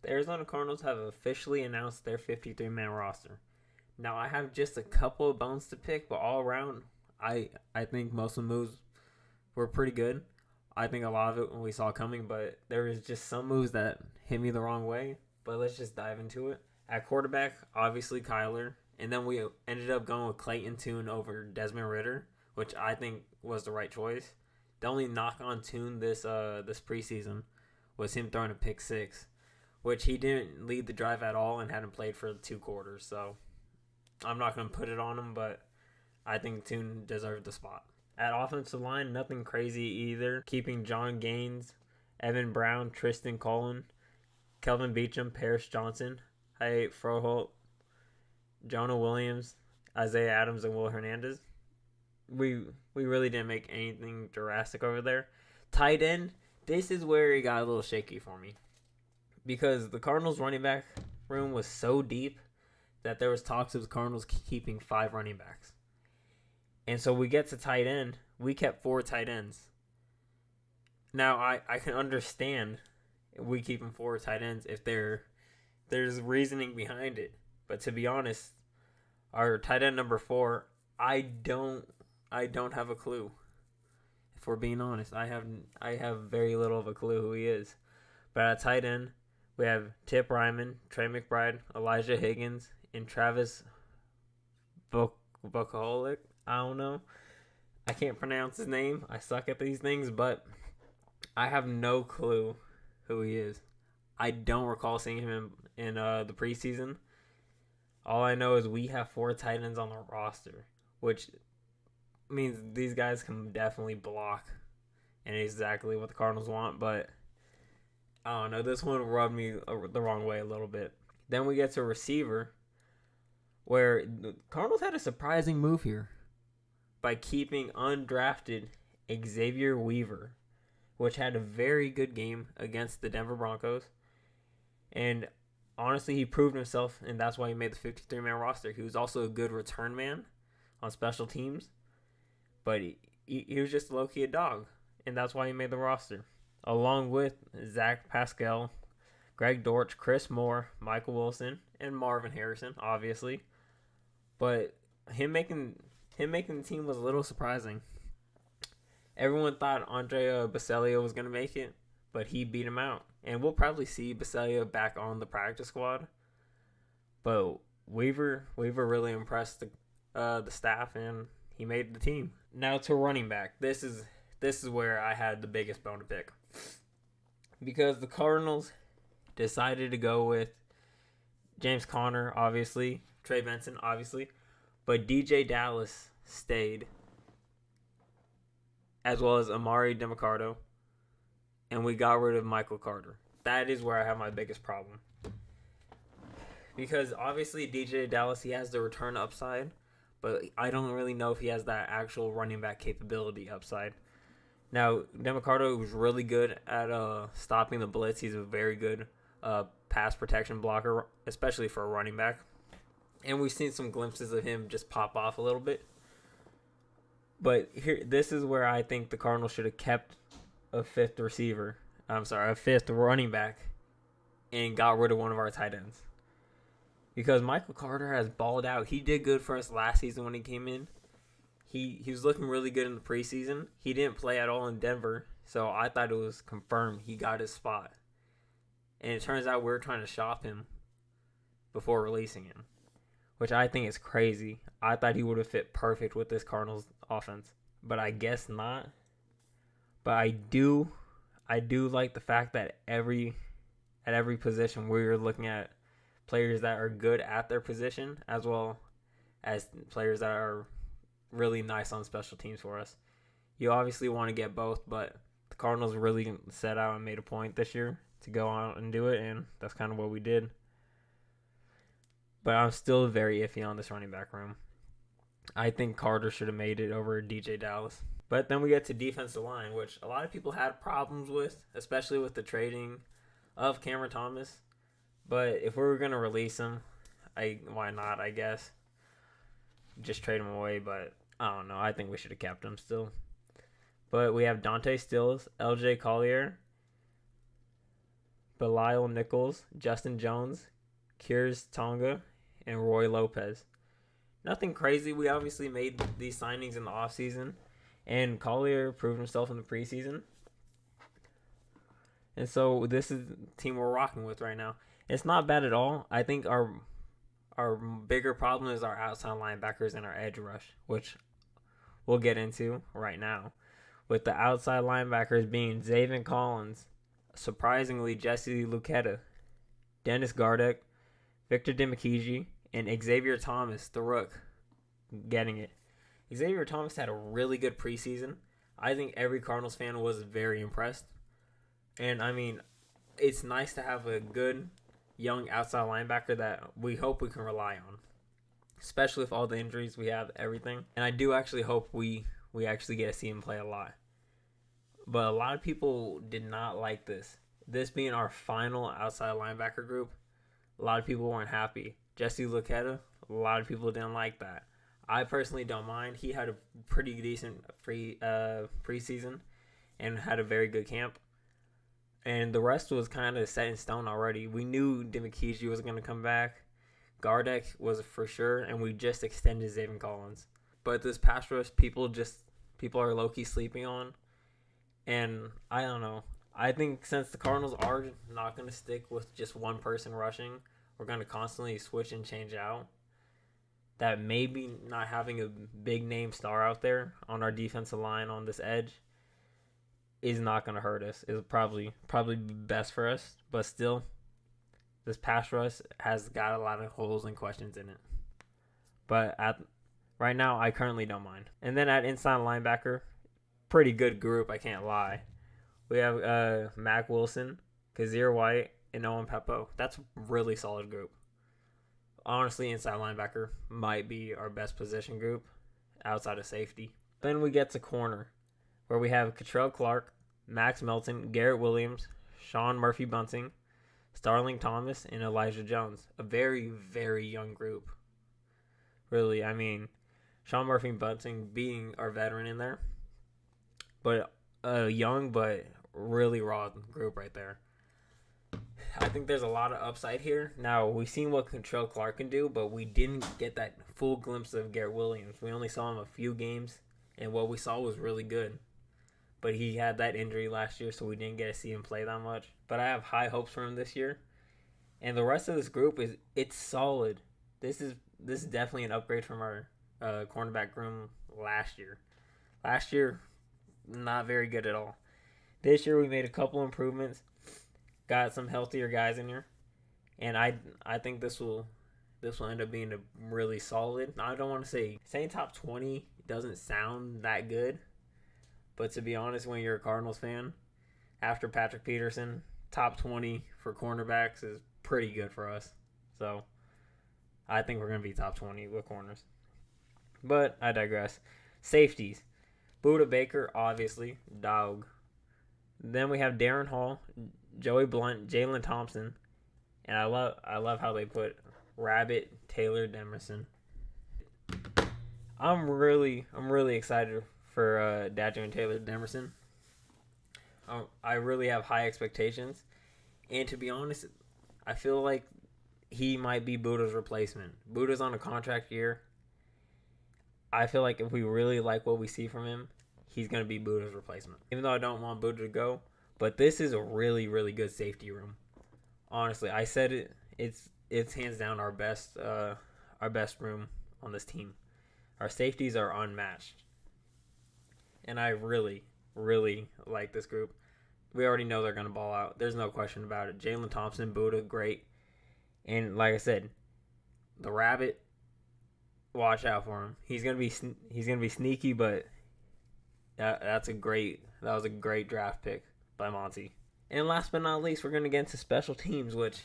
The Arizona Cardinals have officially announced their 53-man roster. Now, I have just a couple of bones to pick, but all around, I think most of the moves were pretty good. I think a lot of it we saw coming, but there was just some moves that hit me the wrong way. But let's just dive into it. At quarterback, obviously Kyler, and then we ended up going with Clayton Tune over Desmond Ridder, which I think was the right choice. The only knock on Tune this preseason was him throwing a pick six, which he didn't lead the drive at all and hadn't played for 2 quarters. So I'm not going to put it on him, but I think Tune deserved the spot. At offensive line, nothing crazy either. Keeping John Gaines, Evan Brown, Tristan Cullen, Kelvin Beachum, Paris Johnson, Hyatt Froholt, Jonah Williams, Isaiah Adams, and Will Hernandez. We really didn't make anything drastic over there. Tight end, this is where it got a little shaky for me. Because the Cardinals running back room was so deep that there was talks of the Cardinals keeping 5 running backs. And so we get to tight end. We kept 4 tight ends. Now, I can understand we keeping 4 tight ends if there's reasoning behind it. But to be honest, our tight end number 4, I don't have a clue. If we're being honest, I have very little of a clue who he is. But at tight end, we have Tip Ryman, Trey McBride, Elijah Higgins, and Travis Bukolik. I don't know. I can't pronounce his name. I suck at these things, but I have no clue who he is. I don't recall seeing him in the preseason. All I know is we have 4 tight ends on the roster, which means these guys can definitely block and exactly what the Cardinals want, but I don't know. This one rubbed me the wrong way a little bit. Then we get to receiver, where the Cardinals had a surprising move here by keeping undrafted Xavier Weaver, which had a very good game against the Denver Broncos. And honestly, he proved himself, and that's why he made the 53-man roster. He was also a good return man on special teams, but he was just low-key a dog, and that's why he made the roster. Along with Zach Pascal, Greg Dortch, Chris Moore, Michael Wilson, and Marvin Harrison, obviously. But him making the team was a little surprising. Everyone thought Andre Basilio was going to make it, but he beat him out. And we'll probably see Basilio back on the practice squad. But Weaver really impressed the staff, and he made the team. Now to running back. This is where I had the biggest bone to pick. Because the Cardinals decided to go with James Conner, obviously, Trey Benson, obviously, but DJ Dallas stayed, as well as Amari DeMarcado, and we got rid of Michael Carter. That is where I have my biggest problem. Because obviously DJ Dallas, he has the return upside, but I don't really know if he has that actual running back capability upside. Now, DeMarcado was really good at stopping the blitz. He's a very good pass protection blocker, especially for a running back. And we've seen some glimpses of him just pop off a little bit. But this is where I think the Cardinals should have kept a 5th running back, and got rid of one of our tight ends. Because Michael Carter has balled out. He did good for us last season when he came in. He was looking really good in the preseason. He didn't play at all in Denver, so I thought it was confirmed he got his spot. And it turns out we were trying to shop him before releasing him, which I think is crazy. I thought he would have fit perfect with this Cardinals offense, but I guess not. But I do like the fact that at every position we're looking at players that are good at their position, as well as players that are really nice on special teams for us. You obviously want to get both, but the Cardinals really set out and made a point this year to go out and do it, and that's kind of what we did. But I'm still very iffy on this running back room. I think Carter should have made it over DJ Dallas. But then we get to defensive line, which a lot of people had problems with, especially with the trading of Cameron Thomas. But if we were going to release him, why not, I guess. Just trade him away, but I don't know. I think we should have kept him still. But we have Dante Stills, LJ Collier, Belial Nichols, Justin Jones, Kiers Tonga, and Roy Lopez. Nothing crazy. We obviously made these signings in the offseason, and Collier proved himself in the preseason. And so this is the team we're rocking with right now. It's not bad at all. I think our bigger problem is our outside linebackers and our edge rush, which we'll get into right now. With the outside linebackers being Zaven Collins, surprisingly Jesse Luketa, Dennis Gardeck, Victor Dimukeje, and Xavier Thomas, the rook, getting it. Xavier Thomas had a really good preseason. I think every Cardinals fan was very impressed. And, I mean, it's nice to have a good young outside linebacker that we hope we can rely on, especially with all the injuries we have, everything. And I do actually hope we actually get to see him play a lot. But a lot of people did not like this. This being our final outside linebacker group, a lot of people weren't happy. Jesse Luketa, a lot of people didn't like that. I personally don't mind. He had a pretty decent preseason and had a very good camp. And the rest was kind of set in stone already. We knew Dimukeje was going to come back. Gardeck was for sure, and we just extended Zaven Collins. But this pass rush, people are low-key sleeping on. And I don't know. I think since the Cardinals are not going to stick with just one person rushing, we're going to constantly switch and change out. That maybe not having a big-name star out there on our defensive line on this edge is not going to hurt us. It's probably best for us. But still, this pass rush has got a lot of holes and questions in it. But right now, I currently don't mind. And then at inside linebacker, pretty good group, I can't lie. We have Mack Wilson, Kazir White, and Owen Peppo. That's a really solid group. Honestly, inside linebacker might be our best position group outside of safety. Then we get to corner, where we have Catrell Clark, Max Melton, Garrett Williams, Sean Murphy-Bunting, Starling Thomas, and Elijah Jones. A very, very young group. Really, I mean, Sean Murphy-Bunting being our veteran in there. But a young but really raw group right there. I think there's a lot of upside here. Now, we've seen what Catrell Clark can do, but we didn't get that full glimpse of Garrett Williams. We only saw him a few games, and what we saw was really good. But he had that injury last year, so we didn't get to see him play that much. But I have high hopes for him this year. And the rest of this group it's solid. This is definitely an upgrade from our cornerback room last year. Last year, not very good at all. This year we made a couple improvements. Got some healthier guys in here. And I think this will end up being a really solid. I don't want to saying top 20 doesn't sound that good. But to be honest, when you're a Cardinals fan, after Patrick Peterson, top 20 for cornerbacks is pretty good for us. So I think we're going to be top 20 with corners. But I digress. Safeties. Buda Baker, obviously, dog. Then we have Darren Hall, Joey Blunt, Jalen Thompson, and I love how they put Rabbit Taylor Demerson. I'm really excited for Dadger and Taylor Demerson. I really have high expectations, and to be honest, I feel like he might be Buda's replacement. Buda's on a contract year. I feel like if we really like what we see from him, he's going to be Buda's replacement. Even though I don't want Buda to go, but this is a really, really good safety room. Honestly, I said it. It's hands down our best room on this team. Our safeties are unmatched, and I really, really like this group. We already know they're going to ball out. There's no question about it. Jalen Thompson, Buda, great, and like I said, the Rabbit. Watch out for him. He's gonna be sneaky, but that was a great draft pick by Monty. And last but not least, we're gonna get into special teams, which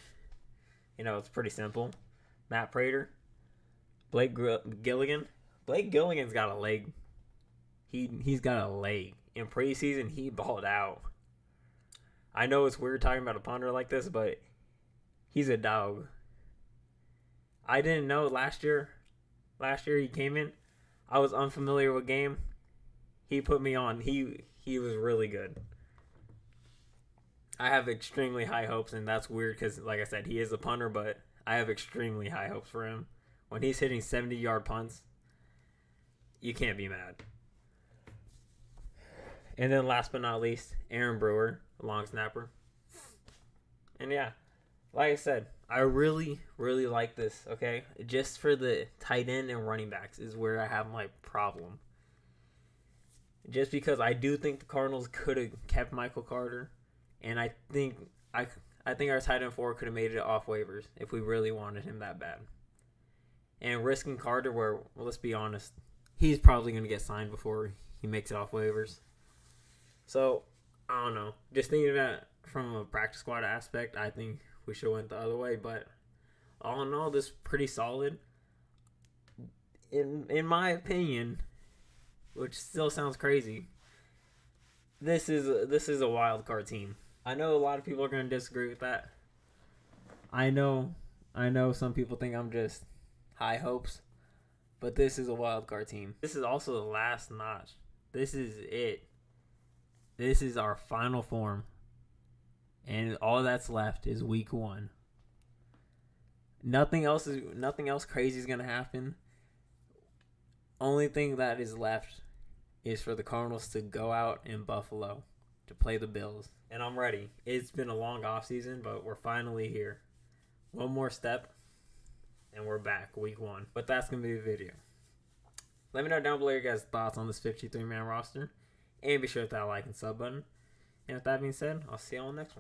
it's pretty simple. Matt Prater, Blake Gilligan. Blake Gilligan's got a leg. He's got a leg. In preseason, he balled out. I know it's weird talking about a punter like this, but he's a dog. I didn't know last year he came in. I was unfamiliar with game. He put me on. He was really good. I have extremely high hopes, and that's weird because, like I said, he is a punter, but I have extremely high hopes for him. When he's hitting 70-yard punts, you can't be mad. And then last but not least, Aaron Brewer, a long snapper. And yeah, like I said, I really, really like this, okay? Just for the tight end and running backs is where I have my problem. Just because I do think the Cardinals could have kept Michael Carter, and I think our tight end 4 could have made it off waivers if we really wanted him that bad. And risking Carter, where, well, let's be honest, he's probably going to get signed before he makes it off waivers. So, I don't know. Just thinking about it from a practice squad aspect, I think we should have went the other way. But all in all, this is pretty solid. In my opinion, which still sounds crazy, this is a wild card team. I know a lot of people are going to disagree with that. I know some people think I'm just high hopes, but this is a wild card team. This is also the last notch. This is it. This is our final form. And all that's left is week 1. Nothing else crazy is going to happen. Only thing that is left is for the Cardinals to go out in Buffalo to play the Bills. And I'm ready. It's been a long offseason, but we're finally here. One more step, and we're back, week 1. But that's going to be the video. Let me know down below your guys' thoughts on this 53-man roster. And be sure to hit that like and sub button. And with that being said, I'll see you on the next one.